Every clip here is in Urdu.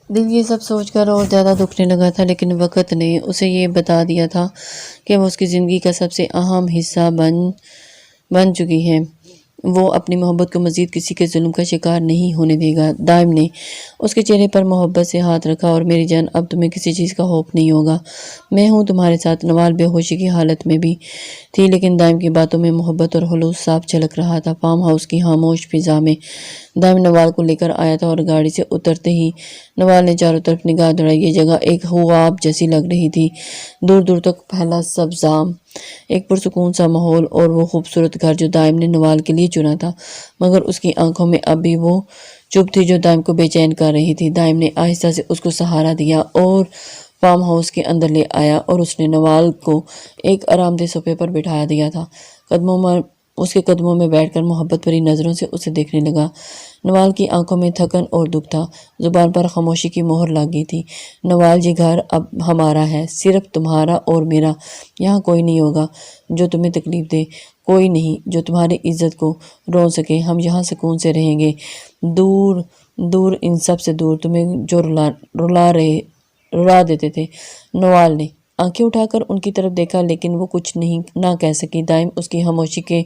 دل یہ سب سوچ کر اور زیادہ دکھنے لگا تھا، لیکن وقت نے اسے یہ بتا دیا تھا کہ وہ اس کی زندگی کا سب سے اہم حصہ بن چکی ہے۔ وہ اپنی محبت کو مزید کسی کے ظلم کا شکار نہیں ہونے دے گا۔ دائم نے اس کے چہرے پر محبت سے ہاتھ رکھا، اور میری جان، اب تمہیں کسی چیز کا خوف نہیں ہوگا، میں ہوں تمہارے ساتھ۔ نوال بے ہوشی کی حالت میں بھی تھی، لیکن دائم کی باتوں میں محبت اور خلوص صاف جھلک رہا تھا۔ فارم ہاؤس کی خاموش فضا میں دائم نوال کو لے کر آیا تھا، اور گاڑی سے اترتے ہی نوال نے چاروں طرف نگاہ دوڑائی۔ یہ جگہ ایک خواب جیسی لگ رہی تھی، دور دور تک پھیلا سبزام، ایک پرسکون سا ماحول، اور وہ خوبصورت گھر جو دائم نے نوال کے لیے چنا تھا، مگر اس کی آنکھوں میں اب بھی وہ چپ تھی جو دائم کو بے چین کر رہی تھی۔ دائم نے آہستہ سے اس کو سہارا دیا اور فارم ہاؤس کے اندر لے آیا، اور اس نے نوال کو ایک آرام دہ صوفے پر بٹھا دیا تھا۔ اس کے قدموں میں بیٹھ کر محبت بھری نظروں سے اسے دیکھنے لگا۔ نوال کی آنکھوں میں تھکن اور دکھ تھا، زبان پر خاموشی کی مہر لگ گئی تھی۔ نوال، یہ گھر اب ہمارا ہے، صرف تمہارا اور میرا۔ یہاں کوئی نہیں ہوگا جو تمہیں تکلیف دے، کوئی نہیں جو تمہاری عزت کو رون سکے۔ ہم یہاں سکون سے رہیں گے، دور دور، ان سب سے دور، تمہیں جو رلا دیتے تھے۔ نوال نے آنکھیں اٹھا کر ان کی طرف دیکھا، لیکن وہ کچھ نہ کہہ سکی۔ دائم اس کی خاموشی کے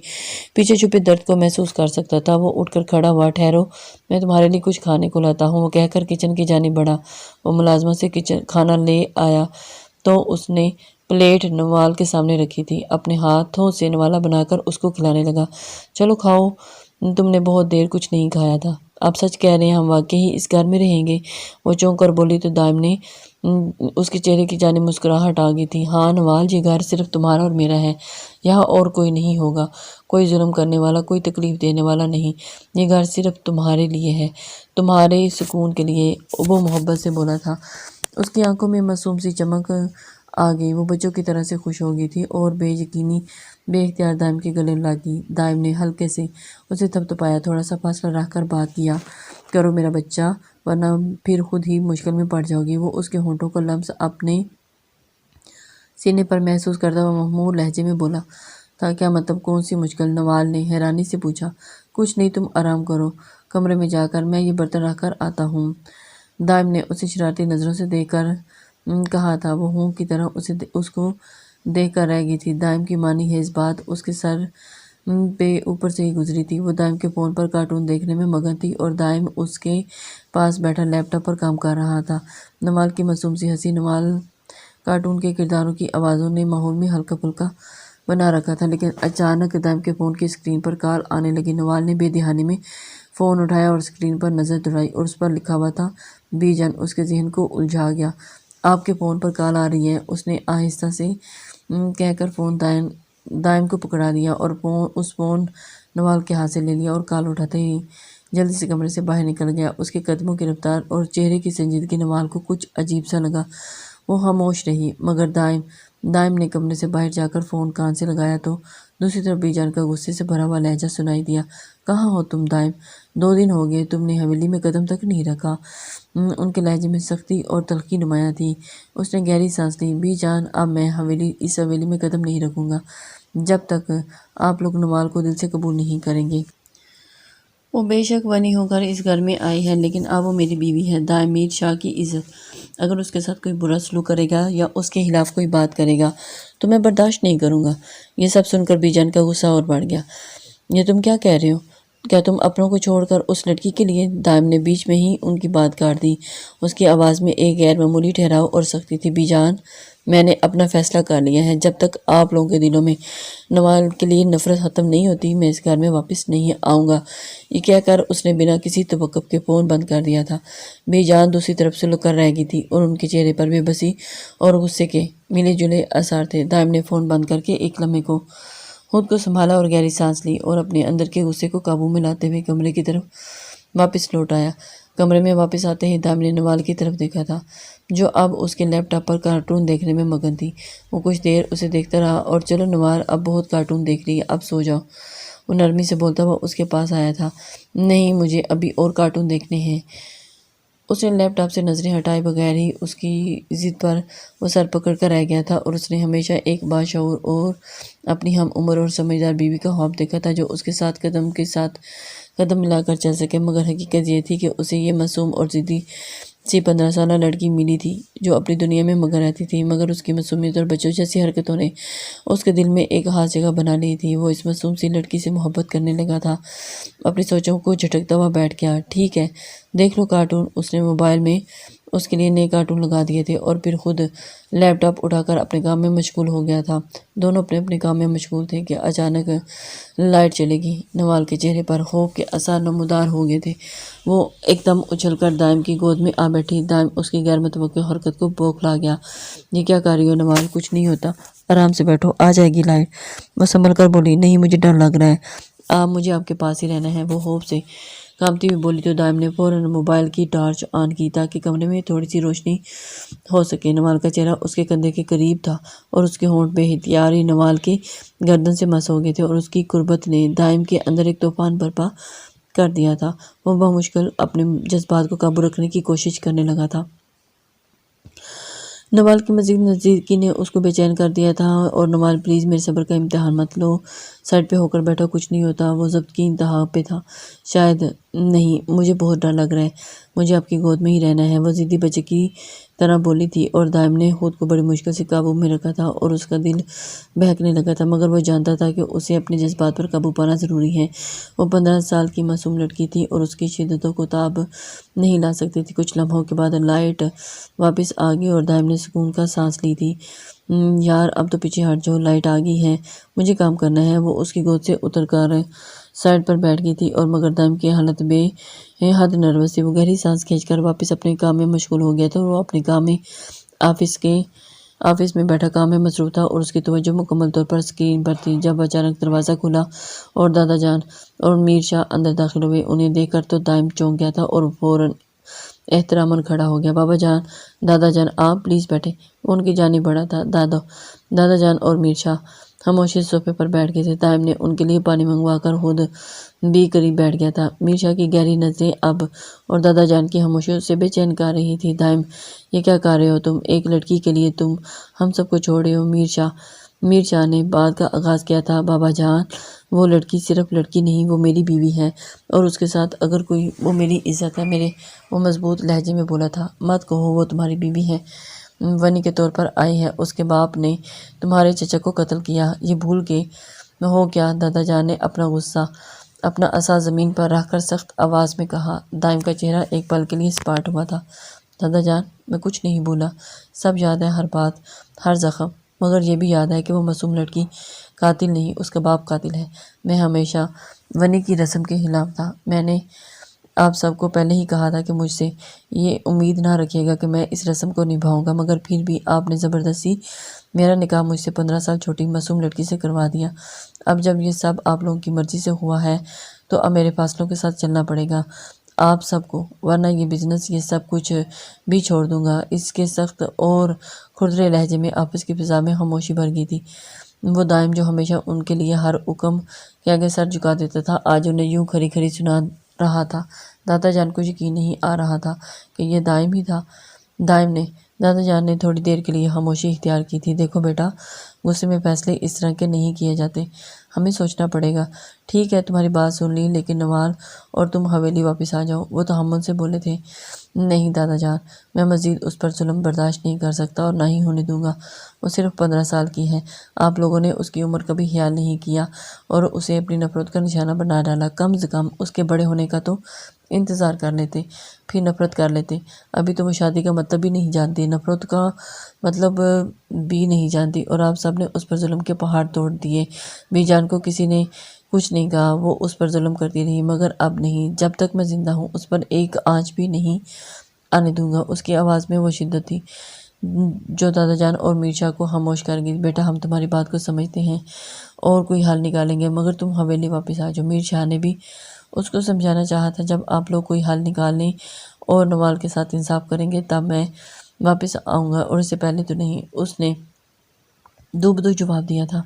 پیچھے چھپے درد کو محسوس کر سکتا تھا۔ وہ اٹھ کر کھڑا ہوا۔ ٹھہرو، میں تمہارے لیے کچھ کھانے کو لاتا ہوں، وہ کہہ کر کچن کی جانب بڑھا۔ وہ ملازمہ سے کھانا لے آیا تو اس نے پلیٹ نوال کے سامنے رکھی تھی، اپنے ہاتھوں سے نوالا بنا کر اس کو کھلانے لگا۔ چلو کھاؤ، تم نے بہت دیر کچھ نہیں کھایا تھا۔ آپ سچ کہہ رہے ہیں، ہم واقعی اس گھر میں رہیں گے؟ وہ چونک کر بولی تو دائم نے اس کے چہرے کی جانب مسکراہٹ آ گئی تھی۔ ہاں نوال، یہ گھر صرف تمہارا اور میرا ہے، یہاں اور کوئی نہیں ہوگا، کوئی ظلم کرنے والا، کوئی تکلیف دینے والا نہیں۔ یہ گھر صرف تمہارے لیے ہے، تمہارے سکون کے لیے، وہ محبت سے بولا تھا۔ اس کی آنکھوں میں معصوم سی چمک آ گئی، وہ بچوں کی طرح سے خوش ہو گئی تھی، اور بے یقینی بے اختیار دائم کے گلے لگ گئی۔ دائم نے ہلکے سے اسے تھپتھپایا۔ تھوڑا سا فاصلہ رکھ کر بات کیا کرو میرا بچہ، ورنہ پھر خود ہی مشکل میں پڑ جاؤ گی۔ وہ اس کے ہونٹوں کا لمس اپنے سینے پر محسوس کرتا ہوا مخمور لہجے میں بولا تھا۔ کیا مطلب، کون سی مشکل؟ نوال نے حیرانی سے پوچھا۔ کچھ نہیں، تم آرام کرو کمرے میں جا کر، میں یہ برتن رکھ کر آتا ہوں۔ دائم نے اسے شرارتی نظروں سے دیکھ کر کہا تھا۔ وہ ہوں کی طرح اس کو دیکھ کر رہ گئی تھی۔ دائم کی مانی خیز بات اس کے سر پہ اوپر سے ہی گزری تھی۔ وہ دائم کے فون پر کارٹون دیکھنے میں مگن تھی، اور دائم اس کے پاس بیٹھا لیپ ٹاپ پر کام کر رہا تھا۔ نوال کی معصوم سی ہنسی، نوال کارٹون کے کرداروں کی آوازوں نے ماحول میں ہلکا پھلکا بنا رکھا تھا، لیکن اچانک دائم کے فون کی اسکرین پر کال آنے لگی۔ نوال نے بے دہانی میں فون اٹھایا اور اسکرین پر نظر دوڑائی، اور اس پر لکھا ہوا تھا بی جان۔ اس کے ذہن کو الجھا گیا۔ آپ کے فون پر کال آ رہی ہے، اس نے آہستہ سے کہہ کر فون دائم کو پکڑا دیا، اور فون نوال کے ہاتھ سے لے لیا، اور کال اٹھاتے ہی جلدی سے کمرے سے باہر نکل گیا۔ اس کے قدموں کی رفتار اور چہرے کی سنجیدگی نوال کو کچھ عجیب سا لگا۔ وہ خاموش رہی، مگر دائم نے کمرے سے باہر جا کر فون کان سے لگایا تو دوسری طرف بی جان کا غصے سے بھرا ہوا لہجہ سنائی دیا۔ کہاں ہو تم دائم؟ 2 دن ہو گئے تم نے حویلی میں قدم تک نہیں رکھا۔ ان کے لہجے میں سختی اور تلخی نمایاں تھی۔ اس نے گہری سانس لی۔ بی جان، اب میں اس حویلی میں قدم نہیں رکھوں گا جب تک آپ لوگ نوال کو دل سے قبول نہیں کریں گے۔ وہ بے شک بنی ہو کر اس گھر میں آئی ہے، لیکن اب وہ میری بیوی ہے۔ دائم میر شاہ کی عزت، اگر اس کے ساتھ کوئی برا سلوک کرے گا یا اس کے خلاف کوئی بات کرے گا تو میں برداشت نہیں کروں گا۔ یہ سب سن کر بی جان کا غصہ اور بڑھ گیا۔ یہ تم کیا کہہ رہے ہو؟ کیا تم اپنوں کو چھوڑ کر اس لڑکی کے لیے؟ دائم نے بیچ میں ہی ان کی بات کاٹ دی۔ اس کی آواز میں ایک غیر معمولی ٹھہراؤ اور سختی تھی۔ بی جان، میں نے اپنا فیصلہ کر لیا ہے۔ جب تک آپ لوگوں کے دلوں میں نوال کے لیے نفرت ختم نہیں ہوتی، میں اس گھر میں واپس نہیں آؤں گا۔ یہ کہہ کر اس نے بنا کسی توقف کے فون بند کر دیا تھا۔ بی جان دوسری طرف سے لک کر رہ گئی تھی، اور ان کے چہرے پر بے بسی اور غصے کے ملے جلے آثار تھے۔ دائم نے فون بند کر کے ایک لمحے کو خود کو سنبھالا اور گہری سانس لی، اور اپنے اندر کے غصے کو قابو میں لاتے ہوئے کمرے کی طرف واپس لوٹ آیا۔ کمرے میں واپس آتے ہی دائم نے نوال کی طرف دیکھا تھا، جو اب اس کے لیپ ٹاپ پر کارٹون دیکھنے میں مگن تھی۔ وہ کچھ دیر اسے دیکھتا رہا، اور چلو نوال، اب بہت کارٹون دیکھ لی ہے، اب سو جاؤ، وہ نرمی سے بولتا ہوا اس کے پاس آیا تھا۔ نہیں، مجھے ابھی اور کارٹون دیکھنے ہیں۔ اس نے لیپ ٹاپ سے نظریں ہٹائے بغیر ہی اس کی ضد پر وہ سر پکڑ کر رہ گیا تھا، اور اس نے ہمیشہ ایک باشعور اور اپنی ہم عمر اور سمجھدار بیوی کا خواب دیکھا تھا، جو اس کے ساتھ قدم ملا کر چل سکے، مگر حقیقت یہ تھی کہ اسے یہ معصوم اور ضدی سی 15 سالہ لڑکی ملی تھی جو اپنی دنیا میں مگن رہتی تھی، مگر اس کی معصومیت اور بچوں جیسی حرکتوں نے اس کے دل میں ایک خاص جگہ بنا لی تھی۔ وہ اس معصوم سی لڑکی سے محبت کرنے لگا تھا، اپنی سوچوں کو جھٹکتا ہوا بیٹھ گیا۔ ٹھیک ہے، دیکھ لو کارٹون۔ اس نے موبائل میں اس کے لیے نئے کارٹون لگا دیے تھے اور پھر خود لیپ ٹاپ اٹھا کر اپنے کام میں مشغول ہو گیا تھا۔ دونوں اپنے اپنے کام میں مشغول تھے کہ اچانک لائٹ چلے گی۔ نوال کے چہرے پر خوف کے آثار نمودار ہو گئے تھے۔ وہ ایک دم اچھل کر دائم کی گود میں آ بیٹھی۔ دائم اس کی غیر متوقع حرکت کو بوکھلا گیا۔ یہ کیا کر رہی ہو نوال؟ کچھ نہیں ہوتا، آرام سے بیٹھو، آ جائے گی لائٹ۔ وہ سنبھل کر بولی، نہیں، مجھے ڈر لگ رہا ہے، آپ مجھے آپ کے پاس ہی رہنا ہے۔ وہ خوف سے کانپتی ہوئی بولی تو دائم نے فوراً موبائل کی ٹارچ آن کی تاکہ کمرے میں تھوڑی سی روشنی ہو سکے۔ نوال کا چہرہ اس کے کندھے کے قریب تھا اور اس کے ہونٹ بے اختیاری نوال کے گردن سے مس ہو گئے تھے اور اس کی قربت نے دائم کے اندر ایک طوفان برپا کر دیا تھا۔ وہ بمشکل اپنے جذبات کو قابو رکھنے کی کوشش کرنے لگا تھا۔ نوال کی مزید نزدیکی نے اس کو بے چین کر دیا تھا اور نوال پلیز میرے صبر کا امتحان مت لو، سائڈ پہ ہو کر بیٹھو، کچھ نہیں ہوتا۔ وہ ضبط کی انتہا پہ تھا۔ شاید نہیں، مجھے بہت ڈر لگ رہا ہے، مجھے آپ کی گود میں ہی رہنا ہے، وہ ضدی بچے کی طرح بولی تھی اور دائم نے خود کو بڑی مشکل سے قابو میں رکھا تھا اور اس کا دل بہکنے لگا تھا، مگر وہ جانتا تھا کہ اسے اپنے جذبات پر قابو پانا ضروری ہے۔ وہ 15 سال کی معصوم لڑکی تھی اور اس کی شدتوں کو تاب نہیں لا سکتی تھی۔ کچھ لمحوں کے بعد لائٹ واپس آ گئی اور دائم نے سکون کا سانس لی تھی۔ یار اب تو پیچھے ہٹ جاؤ، لائٹ آ گئی ہے، مجھے کام کرنا ہے۔ وہ اس کی گود سے اتر کر سائڈ پر بیٹھ گئی تھی اور مگر دائم کی حالت بے حد نروس تھی۔ وہ گہری سانس کھینچ کر واپس اپنے کام میں مشغول ہو گیا تھا اور وہ اپنے کام میں آفس میں بیٹھا کام میں مصروف تھا اور اس کی توجہ مکمل طور پر اسکرین پر تھی۔ جب اچانک دروازہ کھلا اور دادا جان اور میر شاہ اندر داخل ہوئے۔ انہیں دیکھ کر تو دائم چونک گیا تھا اور فوراً احتراماً کھڑا ہو گیا۔ بابا جان، دادا جان، آپ پلیز بیٹھے۔ وہ ان کی جانب بڑھا تھا۔ دادا جان اور میر شاہ خاموشی سے صوفے پر بیٹھ گئے تھے۔ دائم نے ان کے لیے پانی منگوا کر خود بھی قریب بیٹھ گیا تھا۔ میر شاہ کی گہری نظریں اب اور دادا جان کی خاموشی اسے بے چین کر رہی تھی۔ دائم، یہ کیا کر رہے ہو تم؟ ایک لڑکی کے لیے تم ہم سب کو چھوڑ رہے ہو؟ میر شاہ نے بات کا آغاز کیا تھا۔ بابا جان، وہ لڑکی صرف لڑکی نہیں، وہ میری بیوی ہے اور اس کے ساتھ اگر کوئی، وہ میری عزت ہے۔ وہ مضبوط لہجے میں بولا تھا۔ مت کہو وہ تمہاری بیوی ہے، ونی کے طور پر آئی ہے۔ اس کے باپ نے تمہارے چچا کو قتل کیا، یہ بھول کے ہو کیا؟ دادا جان نے اپنا عصا زمین پر رکھ کر سخت آواز میں کہا۔ دائم کا چہرہ ایک پل کے لیے سپاٹ ہوا تھا۔ دادا جان، میں کچھ نہیں بولا، سب یاد ہے، ہر بات، ہر زخم، مگر یہ بھی یاد ہے کہ وہ معصوم لڑکی قاتل نہیں، اس کا باپ قاتل ہے۔ میں ہمیشہ ونی کی رسم کے خلاف تھا۔ میں نے آپ سب کو پہلے ہی کہا تھا کہ مجھ سے یہ امید نہ رکھیے گا کہ میں اس رسم کو نبھاؤں گا، مگر پھر بھی آپ نے زبردستی میرا نکاح مجھ سے 15 سال چھوٹی معصوم لڑکی سے کروا دیا۔ اب جب یہ سب آپ لوگوں کی مرضی سے ہوا ہے تو اب میرے فیصلوں کے ساتھ چلنا پڑے گا آپ سب کو، ورنہ یہ بزنس، یہ سب کچھ بھی چھوڑ دوں گا۔ اس کے سخت اور کھردرے لہجے میں آفس کی فضا میں خاموشی بھر گئی تھی۔ وہ دائم جو ہمیشہ ان کے لیے ہر حکم کے آگے سر جھکا دیتا تھا، آج انہیں یوں کھری کھری سنا رہا تھا۔ دادا جان کو یقین نہیں آ رہا تھا کہ یہ دائم ہی تھا۔ دادا جان نے تھوڑی دیر کے لیے خاموشی اختیار کی تھی۔ دیکھو بیٹا، غصے میں فیصلے اس طرح کے نہیں کیے جاتے، ہمیں سوچنا پڑے گا۔ ٹھیک ہے، تمہاری بات سن لی، لیکن نوال اور تم حویلی واپس آ جاؤ۔ وہ تحمل سے بولے تھے۔ نہیں دادا جان، میں مزید اس پر ظلم برداشت نہیں کر سکتا اور نہ ہی ہونے دوں گا۔ وہ صرف 15 سال کی ہے، آپ لوگوں نے اس کی عمر کا بھی خیال نہیں کیا اور اسے اپنی نفرت کا نشانہ بنا ڈالا۔ کم از کم اس کے بڑے ہونے کا تو انتظار کر لیتے، پھر نفرت کر لیتے۔ ابھی تو وہ شادی کا مطلب بھی نہیں جانتی، نفرت کا مطلب بھی نہیں جانتی اور آپ سب نے اس پر ظلم کے پہاڑ توڑ دیے۔ بی جان کو کسی نے کچھ نہیں کہا، وہ اس پر ظلم کرتی رہی، مگر اب نہیں، جب تک میں زندہ ہوں اس پر ایک آنچ بھی نہیں آنے دوں گا۔ اس کی آواز میں وہ شدت تھی جو دادا جان اور میر شاہ کو خاموش کر گئی۔ بیٹا، ہم تمہاری بات کو سمجھتے ہیں اور کوئی حل نکالیں گے، مگر تم حویلی واپس آ جاؤ۔ میر شاہ نے بھی اس کو سمجھانا چاہا تھا، جب آپ لوگ کوئی حل نکالنے اور نوال کے ساتھ انصاف کریں گے تب میں واپس آؤں گا، اور اس سے پہلے تو نہیں، اس نے دو بدو جواب دیا تھا۔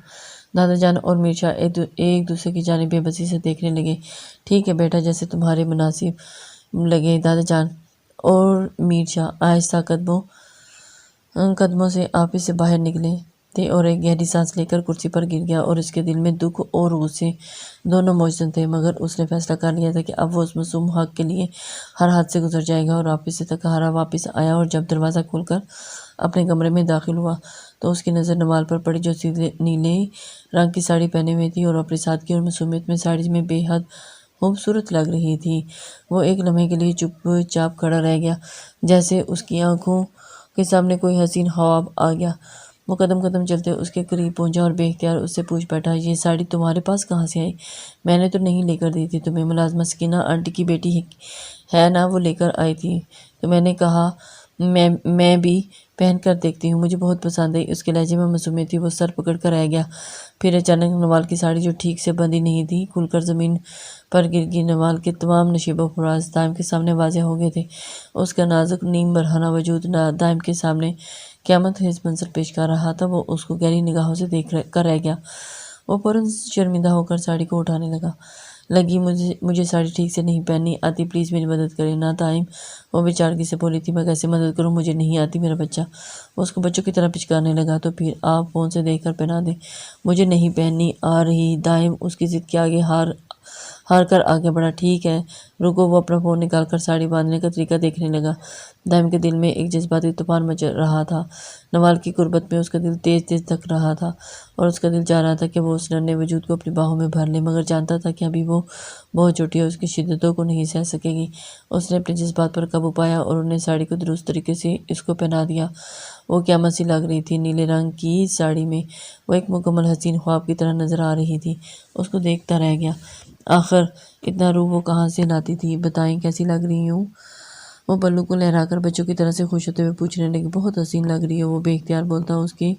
دادا جان اور میر شاہ ایک دوسرے کی جانب بے بسی سے دیکھنے لگے۔ ٹھیک ہے بیٹا، جیسے تمہارے مناسب لگے۔ دادا جان اور میر شاہ آہستہ قدموں سے آفس سے باہر نکلے۔ تھے اور ایک گہری سانس لے کر کرسی پر گر گیا اور اس کے دل میں دکھ اور غصے دونوں موجود تھے، مگر اس نے فیصلہ کر لیا تھا کہ اب وہ اس معصوم حق کے لیے ہر حد سے گزر جائے گا اور واپس سے تھکا واپس آیا اور جب دروازہ کھول کر اپنے کمرے میں داخل ہوا تو اس کی نظر نوال پر پڑی جو سیدھے نیلے رنگ کی ساڑی پہنے ہوئی تھی اور اپنی سادگی اور معصومیت میں ساڑی میں بے حد خوبصورت لگ رہی تھی۔ وہ ایک لمحے کے لیے چپ چاپ کھڑا رہ گیا، جیسے اس کی آنکھوں کے سامنے کوئی حسین خواب آ گیا۔ وہ قدم قدم چلتے اس کے قریب پہنچا اور بے اختیار اس سے پوچھ بیٹھا، یہ ساڑی تمہارے پاس کہاں سے آئی؟ میں نے تو نہیں لے کر دی تھی تمہیں، ملازمہ سکینہ آنٹی کی بیٹی ہے نا، وہ لے کر آئی تھی۔ تو میں نے کہا میں بھی پہن کر دیکھتی ہوں، مجھے بہت پسند آئی۔ اس کے لہجے میں معصومیت تھی۔ وہ سر پکڑ کر رہ گیا، پھر اچانک نوال کی ساڑی جو ٹھیک سے بندھی نہیں تھی کھل کر زمین پر گر گئی۔ نوال کے تمام نشیب و فراز دائم کے سامنے واضح ہو گئے تھے۔ اس کا نازک نیم برہنہ وجود دائم کے سامنے قیامت خیز منظر پیش کر رہا تھا۔ وہ اس کو گہری نگاہوں سے دیکھ کر رہ گیا۔ وہ فوراً شرمندہ ہو کر ساڑی کو اٹھانے لگی، مجھے ساڑی ٹھیک سے نہیں پہننی آتی، پلیز میری مدد کریں۔ نہ دائم، وہ بیچارگی سے بولی تھی، میں کیسے مدد کروں، مجھے نہیں آتی میرا بچہ۔ وہ اس کو بچوں کی طرح پچکارنے لگا، تو پھر آپ فون سے دیکھ کر پہنا دیں۔ مجھے نہیں پہننی آ رہی۔ دائم اس کی ضد کے آگے ہار کر آگے بڑھا، ٹھیک ہے رکو۔ وہ اپنا فون نکال کر ساڑی باندھنے کا طریقہ دیکھنے لگا۔ دائم کے دل میں ایک جذباتی طوفان مچ رہا تھا۔ نوال کی قربت میں اس کا دل تیز تیز دھک رہا تھا اور اس کا دل چاہ رہا تھا کہ وہ اس ننھے وجود کو اپنی باہوں میں بھر لے، مگر جانتا تھا کہ ابھی وہ بہت چھوٹی ہے، اس کی شدتوں کو نہیں سہ سکے گی۔ اس نے اپنے جذبات پر قابو پایا اور انہیں ساڑی کو درست طریقے سے اس کو پہنا دیا۔ وہ قیامت سی لگ رہی تھی۔ نیلے رنگ کی ساڑی میں وہ ایک مکمل حسین خواب کی طرح نظر آ رہی تھی۔ اس کو دیکھتا رہ گیا، آخر اتنا روح وہ کہاں سے لاتی تھی؟ بتائیں کیسی لگ رہی ہوں؟ وہ پلو کو لہرا کر بچوں کی طرح سے خوش ہوتے ہوئے پوچھنے لگی، بہت حسین لگ رہی ہے۔ وہ بے اختیار بولتا اس کے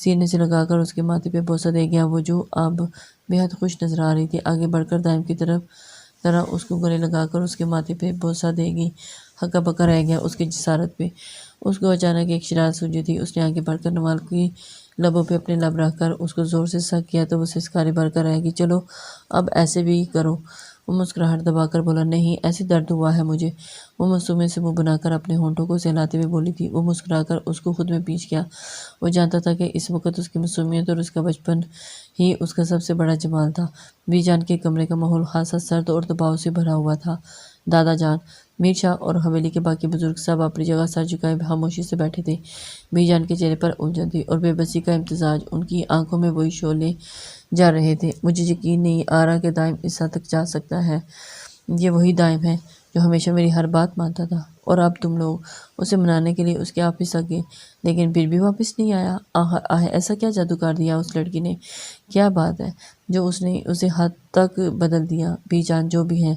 سینے سے لگا کر اس کے ماتھے پہ بوسہ دے گیا، وہ جو اب بے حد خوش نظر آ رہی تھی۔ آگے بڑھ کر دائم کی طرح اس کو گلے لگا کر اس کے ماتھے پہ بوسہ دے گی۔ ہکا بکا رہ گیا اس کی جسارت پہ۔ اس کو اچانک ایک شرارت سوجی تھی۔ اس نے آگے بڑھ کر نوال کی لبوں پہ اپنے لب رکھ کر اس کو زور سے سک کیا تو وہ سسکاری بھر کر رہ گئی، چلو اب ایسے بھی کرو۔ وہ مسکراہٹ دبا کر بولا، نہیں ایسے درد ہوا ہے مجھے۔ وہ معصومیت سے منہ بنا کر اپنے ہونٹوں کو سہلاتے ہوئے بولی تھی۔ وہ مسکرا کر اس کو خود میں پیچ گیا۔ وہ جانتا تھا کہ اس وقت اس کی معصومیت اور اس کا بچپن ہی اس کا سب سے بڑا جمال تھا۔ بی جان کے کمرے کا ماحول خاصا سرد اور دباؤ سے بھرا ہوا تھا۔ دادا جان، میر شاہ اور حویلی کے باقی بزرگ سب اپنی جگہ سر جھکائے خاموشی سے بیٹھے تھے۔ بی جان کے چہرے پر الجھن تھی اور بے بسی کا امتزاج، ان کی آنکھوں میں وہی شعلے جل رہے تھے۔ مجھے یقین نہیں آ رہا کہ دائم اس حد تک جا سکتا ہے۔ یہ وہی دائم ہے جو ہمیشہ میری ہر بات مانتا تھا، اور اب تم لوگ اسے منانے کے لیے اس کے آفس آ گئے، لیکن پھر بھی واپس نہیں آیا۔ ایسا کیا جادو کر دیا اس لڑکی نے؟ کیا بات ہے جو اس نے اسے حد تک بدل دیا؟ بی جان جو بھی ہے،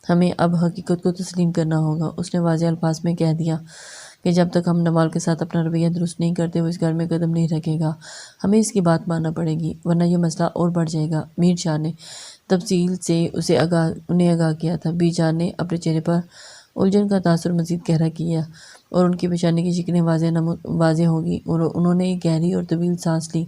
ہمیں اب حقیقت کو تسلیم کرنا ہوگا۔ اس نے واضح الفاظ میں کہہ دیا کہ جب تک ہم نوال کے ساتھ اپنا رویہ درست نہیں کرتے وہ اس گھر میں قدم نہیں رکھے گا۔ ہمیں اس کی بات ماننا پڑے گی، ورنہ یہ مسئلہ اور بڑھ جائے گا۔ میر شاہ نے تفصیل سے انہیں آگاہ کیا تھا۔ بی جان نے اپنے چہرے پر الجھن کا تاثر مزید گہرا کیا اور ان کی پیشانی کی شکلیں واضح ہو گئی۔ انہوں نے ایک گہری اور طویل سانس لی۔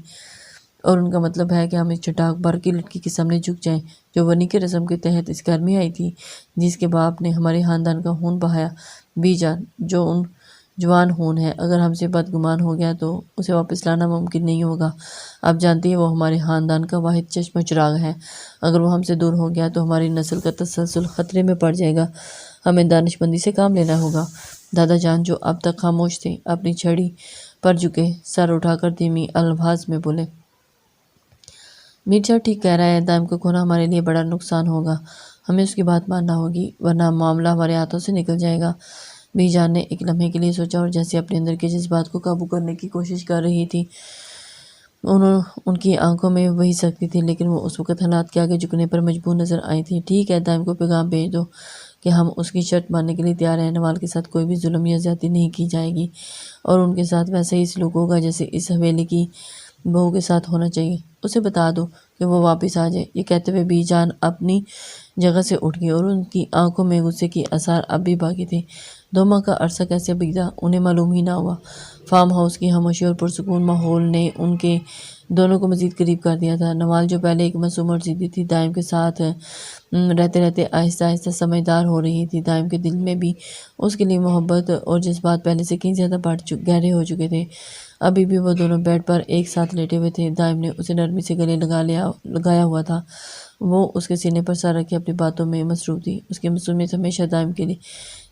اور ان کا مطلب ہے کہ ہم اس چٹاک بھر کی لڑکی کے سامنے جھک جائیں جو ونی کے رسم کے تحت اس گھر میں آئی تھی، جس کے باپ نے ہمارے خاندان کا خون بہایا؟ بی جان، جو جوان خون ہے، اگر ہم سے بدگمان ہو گیا تو اسے واپس لانا ممکن نہیں ہوگا۔ آپ جانتی ہیں وہ ہمارے خاندان کا واحد چشم و چراغ ہے، اگر وہ ہم سے دور ہو گیا تو ہماری نسل کا تسلسل خطرے میں پڑ جائے گا۔ ہمیں دانش مندی سے کام لینا ہوگا۔ دادا جان جو اب تک خاموش تھے اپنی چھڑی پر جھکے سر اٹھا کر دھیمی الفاظ میں بولے، میر شاہ ٹھیک کہہ رہا ہے، دائم کو کھونا ہمارے لیے بڑا نقصان ہوگا، ہمیں اس کی بات ماننا ہوگی ورنہ معاملہ ہمارے ہاتھوں سے نکل جائے گا۔ بی جان نے ایک لمحے کے لیے سوچا اور جیسے اپنے اندر کے جذبات کو قابو کرنے کی کوشش کر رہی تھی۔ ان کی آنکھوں میں وہی سختی تھی، لیکن وہ اس وقت حالات کے آگے جھکنے پر مجبور نظر آئی تھی۔ ٹھیک ہے، دائم کو پیغام بھیج دو کہ ہم اس کی شرط ماننے کے لیے تیار ہیں۔ نوال کے ساتھ کوئی بھی ظلم یا زیادتی نہیں کی جائے گی اور ان کے ساتھ ویسا ہی سلوک ہوگا جیسے اس حویلی کی بہو کے ساتھ ہونا چاہیے۔ اسے بتا دو کہ وہ واپس آ جائے۔ یہ کہتے ہوئے بی جان اپنی جگہ سے اٹھ گئی اور ان کی آنکھوں میں غصے کے آثار اب بھی باقی تھے۔ 2 ماہ کا عرصہ کیسے بیتا انہیں معلوم ہی نہ ہوا۔ فارم ہاؤس کی خاموشی اور پرسکون ماحول نے ان کے دونوں کو مزید قریب کر دیا تھا۔ نوال جو پہلے ایک معصوم اور ضدی تھی، دائم کے ساتھ رہتے رہتے آہستہ آہستہ سمجھدار ہو رہی تھی۔ دائم کے دل میں بھی اس کے لیے محبت اور جذبات پہلے سے کہیں زیادہ گہرے ہو چکے تھے۔ ابھی بھی وہ دونوں بیڈ پر ایک ساتھ لیٹے ہوئے تھے۔ دائم نے اسے نرمی سے گلے لگایا ہوا تھا۔ وہ اس کے سینے پر سر رکھے اپنی باتوں میں مصروف تھی۔ اس کی معصومیت ہمیشہ دائم کے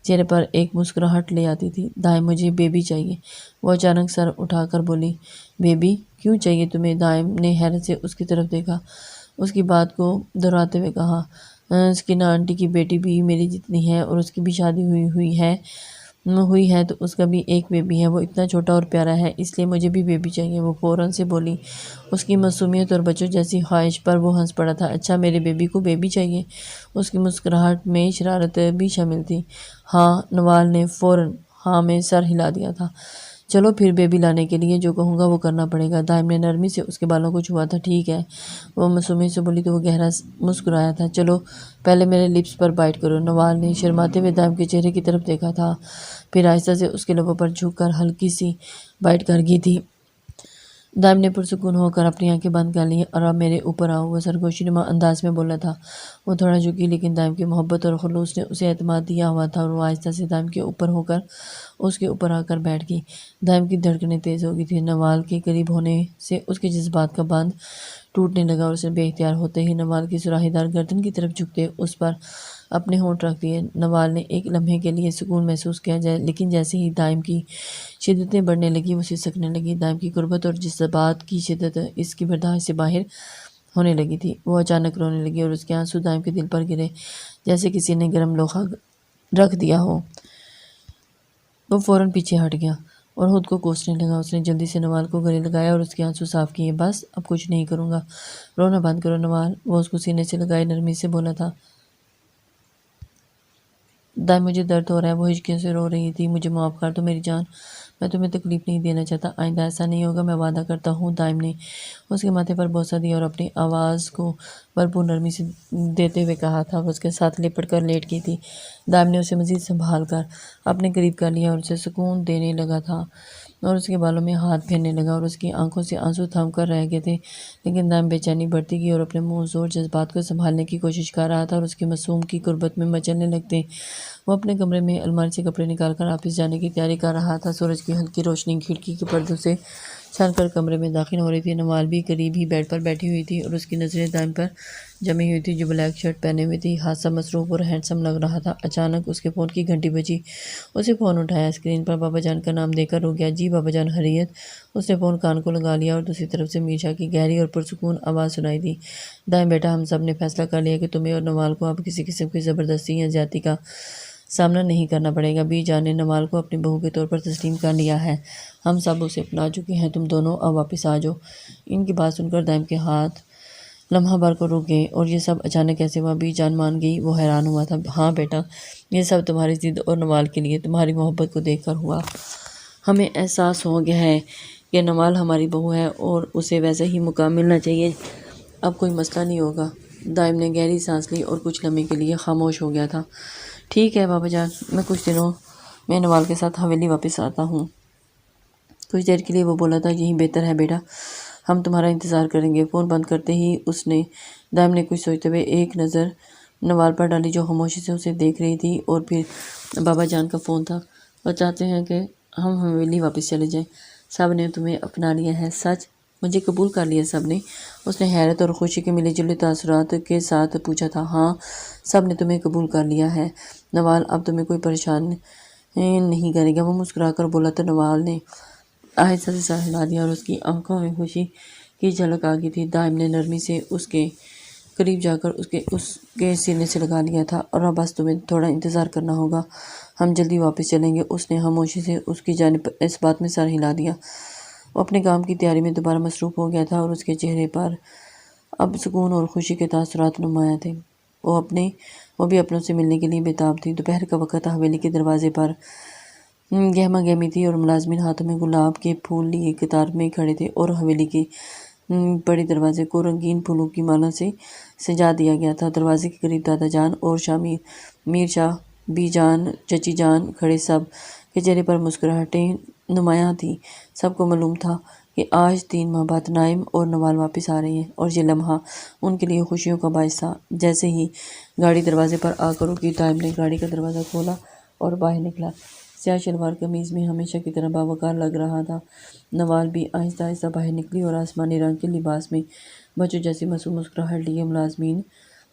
چہرے پر ایک مسکراہٹ لے آتی تھی۔ دائم مجھے بیبی چاہیے، وہ اچانک سر اٹھا کر بولی۔ بیبی کیوں چاہیے تمہیں؟ دائم نے حیرت سے اس کی طرف دیکھا، اس کی بات کو دہراتے ہوئے کہا، سکینہ آنٹی کی بیٹی بھی میری جتنی ہے اور اس کی بھی شادی ہوئی ہے تو اس کا بھی ایک بیبی ہے، وہ اتنا چھوٹا اور پیارا ہے، اس لیے مجھے بھی بیبی چاہیے، وہ فوراً سے بولی۔ اس کی معصومیت اور بچوں جیسی خواہش پر وہ ہنس پڑا تھا۔ اچھا میرے بیبی کو بیبی چاہیے؟ اس کی مسکراہٹ میں شرارت بھی شامل تھی۔ ہاں، نوال نے فوراً ہاں میں سر ہلا دیا تھا۔ چلو پھر بیبی لانے کے لیے جو کہوں گا وہ کرنا پڑے گا۔ دائم نے نرمی سے اس کے بالوں کو چھوا تھا۔ ٹھیک ہے، وہ معصومیت سے بولی تو وہ گہرا مسکرایا تھا۔ چلو پہلے میرے لپس پر بائٹ کرو۔ نوال نے شرماتے ہوئے دائم کے چہرے کی طرف دیکھا تھا، پھر آہستہ سے اس کے لبوں پر جھک کر ہلکی سی بائٹ کر گئی تھی۔ دائم نے پرسکون ہو کر اپنی آنکھیں بند کر لیں۔ اور اب میرے اوپر آؤ، وہ سرگوشی نما انداز میں بولا تھا۔ وہ تھوڑا جھکی، لیکن دائم کی محبت اور خلوص نے اسے اعتماد دیا ہوا تھا اور وہ آہستہ سے دائم کے اوپر ہو کر اس کے اوپر آ کر بیٹھ گئی۔ دائم کی دھڑکنیں تیز ہو گئی تھیں۔ نوال کے قریب ہونے سے اس کے جذبات کا بند ٹوٹنے لگا اور اسے بے اختیار ہوتے ہی نوال کی سراہی دار گردن کی طرف جھکتے اس پر اپنے ہونٹ رکھ دیے۔ نوال نے ایک لمحے کے لیے سکون محسوس کیا، لیکن جیسے ہی دائم کی شدتیں بڑھنے لگی وہ سسکنے لگی۔ دائم کی قربت اور جذبات کی شدت اس کی برداشت سے باہر ہونے لگی تھی۔ وہ اچانک رونے لگی اور اس کے آنسو دائم کے دل پر گرے جیسے کسی نے گرم لوہا رکھ دیا ہو۔ وہ فوراً پیچھے ہٹ گیا اور خود کو کوسنے لگا۔ اس نے جلدی سے نوال کو گلے لگایا اور اس کے آنسو صاف کیے۔ بس اب کچھ نہیں کروں گا، رونا بند کرو نوال، وہ اس کو سینے سے لگائے نرمی سے بولا تھا۔ دائم مجھے درد ہو رہا ہے، وہ ہچکیوں سے رو رہی تھی۔ مجھے معاف کر دو میری جان، میں تمہیں تکلیف نہیں دینا چاہتا، آئندہ ایسا نہیں ہوگا، میں وعدہ کرتا ہوں۔ دائم نے اس کے ماتھے پر بوسہ دیا اور اپنی آواز کو بھرپور نرمی سے دیتے ہوئے کہا تھا۔ وہ اس کے ساتھ لپٹ کر لیٹ گئی تھی۔ دائم نے اسے مزید سنبھال کر اپنے قریب کر لیا اور اسے سکون دینے لگا تھا اور اس کے بالوں میں ہاتھ پھیرنے لگا اور اس کی آنکھوں سے آنسو تھم کر رہ گئے تھے، لیکن دائم بے چینی بڑھتی گئی اور اپنے منہ زور جذبات کو سنبھالنے کی کوشش کر رہا تھا اور اس کے معصوم کی قربت میں مچلنے لگتے۔ وہ اپنے کمرے میں الماری سے کپڑے نکال کر آفس جانے کی تیاری کر رہا تھا۔ سورج کی ہلکی روشنی کھڑکی کے پردوں سے چھن کر کمرے میں داخل ہو رہی تھی۔ نوال بھی قریب ہی بیڈ پر بیٹھی ہوئی تھی اور اس کی نظریں دائم پر جمی ہوئی تھی جو بلیک شرٹ پہنے ہوئے تھی، حادثہ مصروف اور ہینڈسم لگ رہا تھا۔ اچانک اس کے فون کی گھنٹی بجی۔ اسے فون اٹھایا، اسکرین پر بابا جان کا نام دیکھ کر رک گیا۔ جی بابا جان، خیریت؟ اس نے فون کان کو لگا لیا اور دوسری طرف سے میرشا کی گہری اور پرسکون آواز سنائی دی۔ دائم بیٹا، ہم سب نے فیصلہ کر لیا کہ تمہیں اور نوال کو اب کسی قسم کی زبردستی یا زیادتی کا سامنا نہیں کرنا پڑے گا۔ بی جان نے نوال کو اپنی بہو کے طور پر تسلیم کر لیا ہے، ہم سب اسے اپنا چکے ہیں، تم دونوں اب واپس آ جاؤ۔ ان کی بات سن کر دائم کے ہاتھ لمحہ بھر کو رک گئے اور یہ سب اچانک کیسے ہوا؟ بی جان مان گئی، وہ حیران ہوا تھا۔ ہاں بیٹا، یہ سب تمہاری ضد اور نوال کے لیے، تمہاری محبت کو دیکھ کر ہوا۔ ہمیں احساس ہو گیا ہے کہ نوال ہماری بہو ہے اور اسے ویسا ہی مقام ملنا چاہیے، اب کوئی مسئلہ نہیں ہوگا۔ دائم نے گہری سانس لی اور کچھ لمحے کے لیے خاموش ہو گیا تھا۔ ٹھیک ہے بابا جان، میں کچھ دنوں میں نوال کے ساتھ حویلی واپس آتا ہوں۔ کچھ دیر کے لیے وہ بولا تھا، یہی بہتر ہے بیٹا، ہم تمہارا انتظار کریں گے۔ فون بند کرتے ہی دائم نے کچھ سوچتے ہوئے ایک نظر نوال پر ڈالی جو خاموشی سے اسے دیکھ رہی تھی، اور پھر بابا جان کا فون تھا، وہ چاہتے ہیں کہ ہم حویلی واپس چلے جائیں۔ سب نے تمہیں اپنا لیا ہے؟ سچ؟ مجھے قبول کر لیا سب نے؟ اس نے حیرت اور خوشی کے ملے جلے تاثرات کے ساتھ پوچھا تھا۔ ہاں، سب نے تمہیں قبول کر لیا ہے نوال، اب تمہیں کوئی پریشان نہیں کرے گا، وہ مسکرا کر بولا تھا۔ نوال نے آہستہ سے سر ہلا دیا اور اس کی آنکھوں میں خوشی کی جھلک آ گئی تھی۔ دائم نے نرمی سے اس کے قریب جا کر اس کے سینے سے لگا لیا تھا۔ اور اب بس تمہیں تھوڑا انتظار کرنا ہوگا، ہم جلدی واپس چلیں گے۔ اس نے خاموشی سے اس کی جانب اس بات میں سر ہلا دیا۔ وہ اپنے کام کی تیاری میں دوبارہ مصروف ہو گیا تھا اور اس کے چہرے پر اب سکون اور خوشی کے تاثرات نمایاں تھے۔ وہ بھی اپنوں سے ملنے کے لیے بےتاب تھی۔ دوپہر کا وقت تھا، حویلی کے دروازے پر گہما گہمی تھی اور ملازمین ہاتھوں میں گلاب کے پھول لیے قطار میں کھڑے تھے، اور حویلی کے بڑے دروازے کو رنگین پھولوں کی مالوں سے سجا دیا گیا تھا۔ دروازے کے قریب دادا جان اور میر شاہ بی جان، چچی جان کھڑے سب کے چہرے پر مسکراہٹیں نمایاں تھیں۔ سب کو معلوم تھا کہ آج 3 ماہ بعد نائم اور نوال واپس آ رہے ہیں، اور یہ لمحہ ان کے لیے خوشیوں کا باعث تھا۔ جیسے ہی گاڑی دروازے پر آ کر رکی، نائم نے گاڑی کا دروازہ کھولا اور باہر نکلا۔ سیاہ شلوار قمیض میں ہمیشہ کی طرح باوقار لگ رہا تھا۔ نوال بھی آہستہ آہستہ باہر نکلی اور آسمانی رنگ کے لباس میں بچوں جیسی معصوم مسکراہٹ لیے ملازمین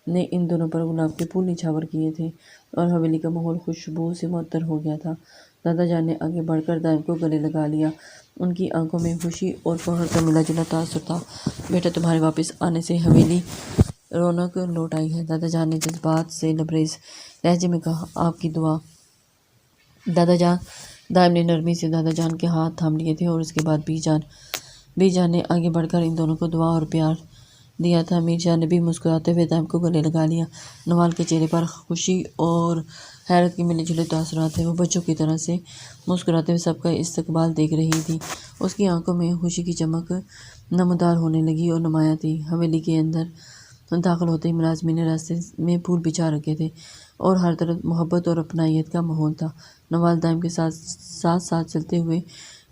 نے ان دونوں پر گلاب کے پھول نچھاور کیے تھے اور حویلی کا ماحول خوشبو سے معطر ہو گیا تھا۔ دادا جان نے آگے بڑھ کر دائم کو گلے لگا لیا۔ ان کی آنکھوں میں خوشی اور فخر کا ملا جلا تاثر تھا۔ بیٹا، تمہارے واپس آنے سے حویلی رونق لوٹ آئی ہے، دادا جان نے جذبات سے لبریز لہجے میں کہا۔ آپ کی دعا دادا جان۔ دائم نے نرمی سے دادا جان کے ہاتھ تھام لیے تھے اور اس کے بعد بی جان نے آگے بڑھ کر ان دونوں کو دعا اور پیار دیا تھا۔ میر جان نے بھی مسکراتے ہوئے دائم کو گلے لگا لیا۔ نوال کے چہرے پر خوشی اور حیرت کے ملے جلے تاثرات تھے۔ وہ بچوں کی طرح سے مسکراتے ہوئے سب کا استقبال دیکھ رہی تھی۔ اس کی آنکھوں میں خوشی کی چمک نمودار ہونے لگی اور نمایاں تھی۔ حویلی کے اندر داخل ہوتے ہی ملازمین نے راستے میں پھول بچھا رکھے تھے اور ہر طرف محبت اور اپنائیت کا ماحول تھا۔ نوال دائم کے ساتھ چلتے ہوئے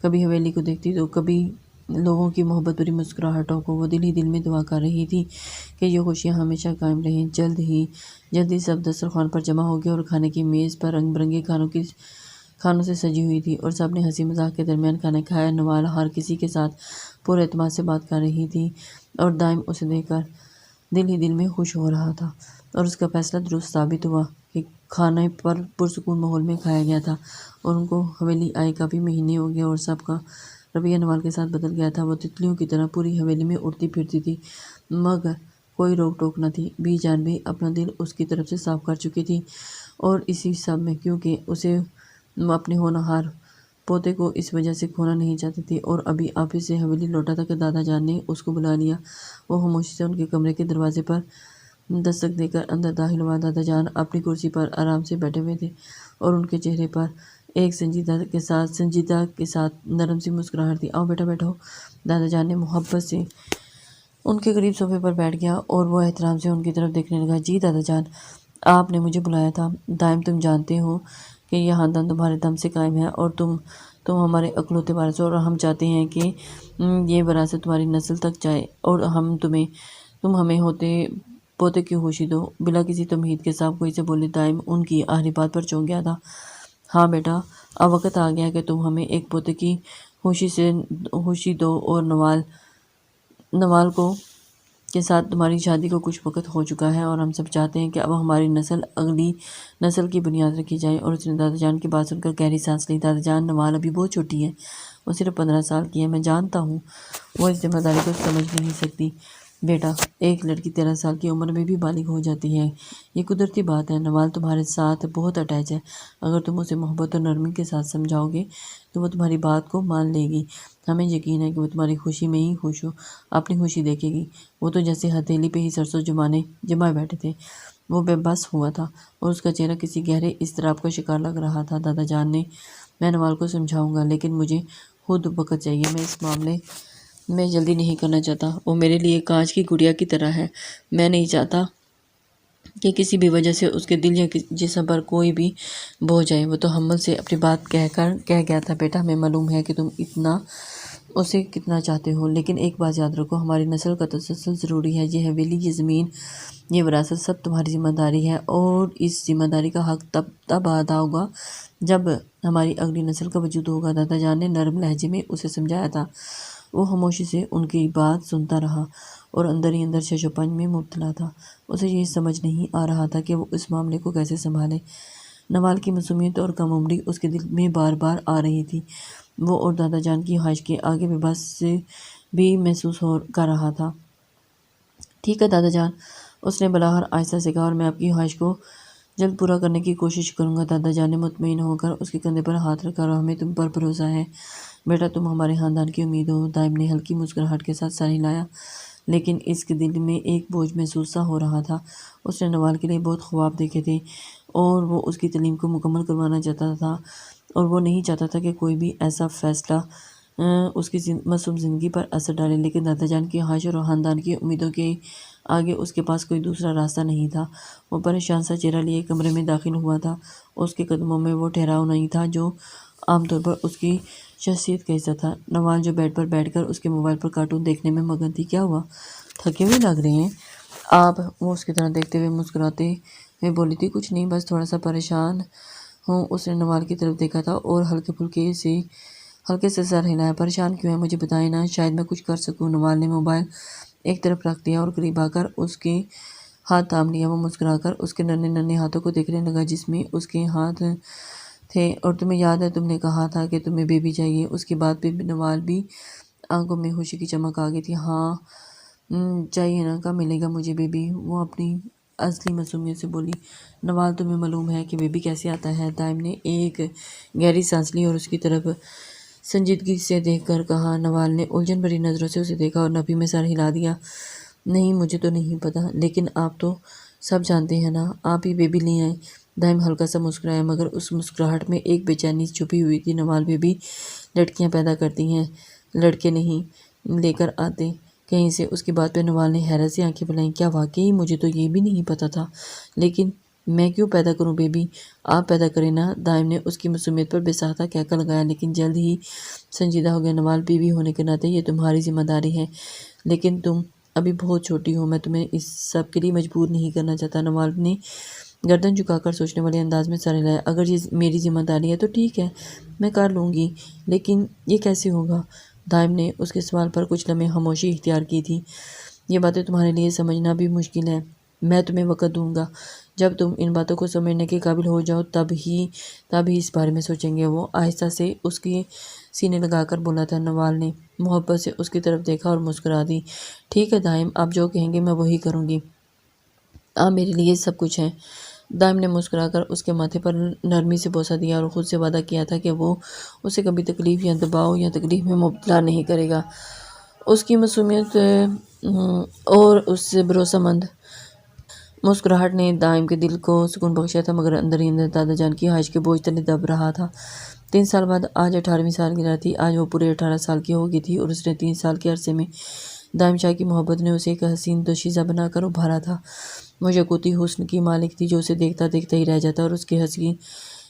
کبھی حویلی کو دیکھتی تو کبھی لوگوں کی محبت بھری مسکراہٹوں کو۔ وہ دل ہی دل میں دعا کر رہی تھی کہ یہ خوشیاں ہمیشہ قائم رہیں۔ جلد ہی سب دسترخوان پر جمع ہو گئے اور کھانے کی میز پر رنگ برنگے کھانوں سے سجی ہوئی تھی اور سب نے ہنسی مذاق کے درمیان کھانا کھایا۔ نوال ہر کسی کے ساتھ پورے اعتماد سے بات کر رہی تھی اور دائم اسے دیکھ کر دل ہی دل میں خوش ہو رہا تھا، اور اس کا فیصلہ درست ثابت ہوا کہ کھانے پر پرسکون ماحول میں کھایا گیا تھا۔ اور ان کو حویلی آئے کافی مہینے ہو گئے اور سب کا رویہ نوال کے ساتھ بدل گیا تھا۔ وہ تتلیوں کی طرح پوری حویلی میں اڑتی پھرتی تھی، مگر کوئی روک ٹوک نہ تھی۔ بی جان بھی اپنا دل اس کی طرف سے صاف کر چکی تھی اور اسی سب میں کیونکہ اسے اپنے ہونہار پوتے کو اس وجہ سے کھونا نہیں چاہتی تھی اور ابھی آفس سے حویلی لوٹا تھا کہ دادا جان نے اس کو بلا لیا۔ وہ خاموشی سے ان کے کمرے کے دروازے پر دستک دے کر اندر داخل ہوا۔ دادا جان اپنی کرسی پر آرام سے بیٹھے ہوئے تھے اور ان کے چہرے پر ایک سنجیدہ کے ساتھ نرم سی مسکراہٹ تھی۔ آؤ بیٹا، بیٹھو۔ دادا جان نے محبت سے ان کے قریب صوفے پر بیٹھ گیا اور وہ احترام سے ان کی طرف دیکھنے لگا۔ جی دادا جان، آپ نے مجھے بلایا تھا۔ دائم، تم جانتے ہو کہ یہ خاندان تمہارے دم سے قائم ہے اور تم ہمارے اکلوتے وارث ہو، اور ہم چاہتے ہیں کہ یہ وراثت تمہاری نسل تک جائے اور تم ہمیں ہوتے پوتے کی خوشی دو۔ بلا کسی تمہید کے صاحب کوئی سے بولے۔ دائم ان کی آخری بات پر چونک گیا تھا۔ ہاں بیٹا، اب وقت آ گیا کہ تم ہمیں ایک پوتے کی خوشی دو، اور نوال کے ساتھ تمہاری شادی کو کچھ وقت ہو چکا ہے اور ہم سب چاہتے ہیں کہ اب ہماری اگلی نسل کی بنیاد رکھی جائے۔ اور اس نے دادا جان کی بات سن کر گہری سانس لی۔ دادا جان، نوال ابھی بہت چھوٹی ہے، وہ صرف 15 سال کی ہے۔ میں جانتا ہوں وہ اس ذمہ داری کو سمجھ نہیں سکتی۔ بیٹا، ایک لڑکی 13 سال کی عمر میں بھی بالغ ہو جاتی ہے، یہ قدرتی بات ہے۔ نوال تمہارے ساتھ بہت اٹیچ ہے، اگر تم اسے محبت اور نرمی کے ساتھ سمجھاؤ گے تو وہ تمہاری بات کو مان لے گی۔ ہمیں یقین ہے کہ وہ تمہاری خوشی میں ہی اپنی خوشی دیکھے گی۔ وہ تو جیسے ہتھیلی پہ ہی سرسوں جمائے بیٹھے تھے۔ وہ بے بس ہوا تھا اور اس کا چہرہ کسی گہرے اضطراب کا شکار لگ رہا تھا۔ دادا جان نے، میں نوال کو سمجھاؤں گا، لیکن مجھے خود وقت چاہیے۔ میں اس معاملے میں جلدی نہیں کرنا چاہتا۔ وہ میرے لیے کانچ کی گڑیا کی طرح ہے۔ میں نہیں چاہتا کہ کسی بھی وجہ سے اس کے دل یا جسم پر کوئی بھی بوجھ آئے۔ وہ تو حمل سے اپنی بات کہہ گیا تھا۔ بیٹا، ہمیں معلوم ہے کہ تم اسے کتنا چاہتے ہو، لیکن ایک بات یاد رکھو، ہماری نسل کا تسلسل ضروری ہے۔ یہ حویلی، یہ زمین، یہ وراثت سب تمہاری ذمہ داری ہے، اور اس ذمہ داری کا حق تب ادا ہوگا جب ہماری اگلی نسل کا وجود ہوگا۔ دادا جان نے نرم لہجے میں اسے سمجھایا تھا۔ وہ خاموشی سے ان کی بات سنتا رہا اور اندر ہی اندر شش و پنج میں مبتلا تھا۔ اسے یہ سمجھ نہیں آ رہا تھا کہ وہ اس معاملے کو کیسے سنبھالے۔ نوال کی معصومیت اور کم عمری اس کے دل میں بار بار آ رہی تھی۔ وہ اور دادا جان کی خواہش کے آگے بے بس بھی محسوس کر رہا تھا۔ ٹھیک ہے دادا جان، اس نے بلاخر آہستہ سے کہا، اور میں آپ کی خواہش کو جلد پورا کرنے کی کوشش کروں گا۔ دادا جان نے مطمئن ہو کر اس کے کندھے پر ہاتھ رکھا، اور ہمیں تم پر بھروسہ ہے بیٹا، تم ہمارے خاندان کی امید ہو۔ دائم نے ہلکی مسکراہٹ کے ساتھ سر ہلایا، لیکن اس کے دل میں ایک بوجھ محسوس سا ہو رہا تھا۔ اس نے نوال کے لیے بہت خواب دیکھے تھے اور وہ اس کی تعلیم کو مکمل کروانا چاہتا تھا، اور وہ نہیں چاہتا تھا کہ کوئی بھی ایسا فیصلہ اس کی معصوم زندگی پر اثر ڈالے، لیکن دادا جان کی خواہش اور خاندان کی امیدوں کے آگے اس کے پاس کوئی دوسرا راستہ نہیں تھا۔ وہ پریشان سا چہرہ لیے کمرے میں داخل ہوا تھا۔ اس کے قدموں میں وہ ٹھہراؤ نہیں تھا جو عام طور پر اس کی شخصیت کا حصہ تھا۔ نوال جو بیڈ پر بیٹھ کر اس کے موبائل پر کارٹون دیکھنے میں مگن تھی۔ کیا ہوا؟ تھکے ہوئے لگ رہے ہیں آپ، وہ اس کی طرح دیکھتے ہوئے مسکراتے ہوئے بولی تھی۔ کچھ نہیں، بس تھوڑا سا پریشان ہوں۔ اس نے نوال کی طرف دیکھا تھا اور ہلکے سے سر ہلایا۔ پریشان کیوں ہے؟ مجھے بتائیں نا، شاید میں کچھ کر سکوں۔ نوال نے موبائل ایک طرف رکھ دیا اور قریب آ کر اس کے ہاتھ تھام لیا۔ وہ مسکرا کر اس کے ننھے ہاتھوں کو دیکھنے لگا جس میں اس کے ہاتھ تھے۔ اور تمہیں یاد ہے تم نے کہا تھا کہ تمہیں بیبی چاہیے؟ اس کی بات پہ نوال بھی آنکھوں میں خوشی کی چمک آ گئی تھی۔ ہاں چاہیے نا، کب ملے گا مجھے بیبی؟ وہ اپنی اصلی معصومیت سے بولی۔ نوال تمہیں معلوم ہے کہ بیبی کیسے آتا ہے؟ دائم نے ایک گہری سانس لی اور اس کی طرف سنجیدگی سے دیکھ کر کہا۔ نوال نے الجھن بھری نظروں سے اسے دیکھا اور نفی میں سر ہلا دیا۔ نہیں، مجھے تو نہیں پتا، لیکن آپ تو سب جانتے ہیں نا، آپ ہی بیبی لے آئیں۔ دائم ہلکا سا مسکرایا، مگر اس مسکراہٹ میں ایک بے چینی چھپی ہوئی تھی۔ نوال، بیبی لڑکیاں پیدا کرتی ہیں، لڑکے نہیں لے کر آتے کہیں سے۔ اس کی بات پہ نوال نے حیرت سے آنکھیں پھیلائیں۔ کیا واقعی؟ مجھے تو یہ بھی نہیں پتا تھا، لیکن میں کیوں پیدا کروں بیبی؟ آپ پیدا کریں نا۔ دائم نے اس کی معصومیت پر بے ساختہ کہکا لگایا، لیکن جلد ہی سنجیدہ ہو گیا۔ نوال، بیوی ہونے کے ناطے یہ تمہاری ذمہ داری ہے، لیکن تم ابھی بہت چھوٹی ہو۔ میں تمہیں اس سب کے لیے مجبور نہیں کرنا چاہتا۔ نوال نے گردن جھکا کر سوچنے والے انداز میں سر ہلایا۔ اگر یہ میری ذمہ داری ہے تو ٹھیک ہے، میں کر لوں گی، لیکن یہ کیسے ہوگا؟ دائم نے اس کے سوال پر کچھ لمحے خاموشی اختیار کی تھی۔ یہ باتیں تمہارے لیے سمجھنا بھی مشکل ہے۔ میں تمہیں وقت دوں گا، جب تم ان باتوں کو سمجھنے کے قابل ہو جاؤ تب ہی اس بارے میں سوچیں گے۔ وہ آہستہ سے اس کی سینے لگا کر بولا تھا۔ نوال نے محبت سے اس کی طرف دیکھا اور مسکرا دی۔ ٹھیک ہے دائم، آپ جو کہیں گے میں وہی کروں گی، آپ میرے لیے سب کچھ ہیں۔ دائم نے مسکرا کر اس کے ماتھے پر نرمی سے بوسہ دیا اور خود سے وعدہ کیا تھا کہ وہ اسے کبھی تکلیف یا دباؤ یا تکلیف میں مبتلا نہیں کرے گا۔ اس کی معصومیت اور اس سے بھروسہ مند مسکراہٹ نے دائم کے دل کو سکون بخشا تھا، مگر اندر ہی اندر دادا جان کی خواہش کے بوجھ تلے دب رہا تھا۔ 3 سال بعد آج 18ویں سالگرہ تھی۔ آج وہ پورے 18 سال کی ہو گئی تھی اور اس نے 3 سال کے عرصے میں دائم شاہ کی محبت نے اسے ایک حسین دوشیزہ بنا کر ابھارا تھا۔ وہ یقوتی حسن کی مالک تھی جو اسے دیکھتا ہی رہ جاتا، اور اس کے حسین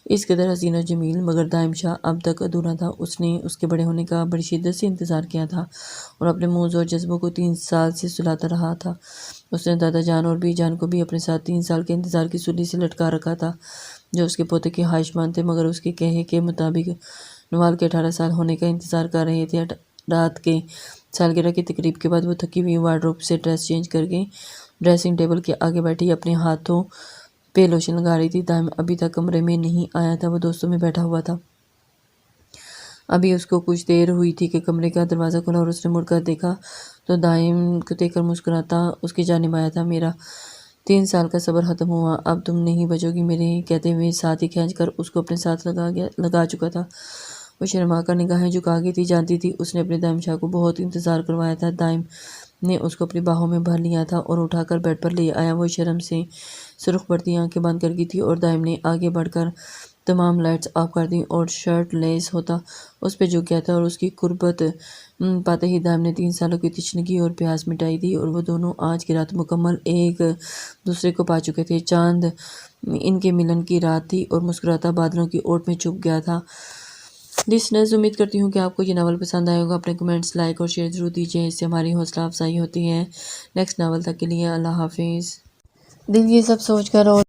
اس قدر حسین و جمیل، مگر دائم شاہ اب تک ادھورا تھا۔ اس نے اس کے بڑے ہونے کا بڑی شدت سے انتظار کیا تھا اور اپنے موز اور جذبوں کو 3 سال سے سلاتا رہا تھا۔ اس نے دادا جان اور بی جان کو بھی اپنے ساتھ 3 سال کے انتظار کی سولی سے لٹکا رکھا تھا، جو اس کے پوتے کے خواہشمند تھے، مگر اس کے کہے کے مطابق نوال کے 18 سال ہونے کا انتظار کر رہے تھے۔ رات کے سالگرہ کی تقریب کے بعد وہ تھکی ہوئی وارڈروب سے ڈریس چینج کر کے ڈریسنگ ٹیبل کے آگے بیٹھی اپنے ہاتھوں پہ لوشن لگا رہی تھی۔ دائم ابھی تک کمرے میں نہیں آیا تھا، وہ دوستوں میں بیٹھا ہوا تھا۔ ابھی اس کو کچھ دیر ہوئی تھی کہ کمرے کا دروازہ کھلا اور اس نے مڑ کر دیکھا تو دائم کو دیکھ کر مسکراتا اس کی جانب آیا تھا۔ میرا 3 سال کا صبر ختم ہوا، اب تم نہیں بچو گی میرے، کہتے ہوئے ساتھ ہی کھینچ کر اس کو اپنے ساتھ لگا چکا تھا۔ وہ شرما کر نگاہیں جھکا گئی تھی، جانتی تھی اس نے اپنے دائم شاہ کو بہت انتظار کروایا تھا۔ دائم نے اس کو اپنی باہوں میں بھر لیا تھا اور اٹھا کر بیڈ پر لے آیا۔ وہ شرم سے سرخ پڑتی آنکھیں بند کر گئی تھی اور دائم نے آگے بڑھ کر تمام لائٹس آف کر دیں اور شرٹ لیس ہوتا اس پہ جھک گیا تھا، اور اس کی قربت پاتے ہی دائم نے 3 سالوں کی تشنگی اور پیاس مٹائی تھی، اور وہ دونوں آج کی رات مکمل ایک دوسرے کو پا چکے تھے۔ چاند ان کے ملن کی رات تھی اور مسکراتا بادلوں کی اوٹ میں چھپ گیا تھا۔ لسنرز، امید کرتی ہوں کہ آپ کو یہ ناول پسند آئے ہوگا۔ اپنے کمنٹس لائک اور شیئر ضرور دیجیے، اس سے ہماری حوصلہ افزائی ہوتی ہے۔ نیکسٹ ناول تک کے لیے اللہ حافظ۔ دل یہ سب سوچ کر اور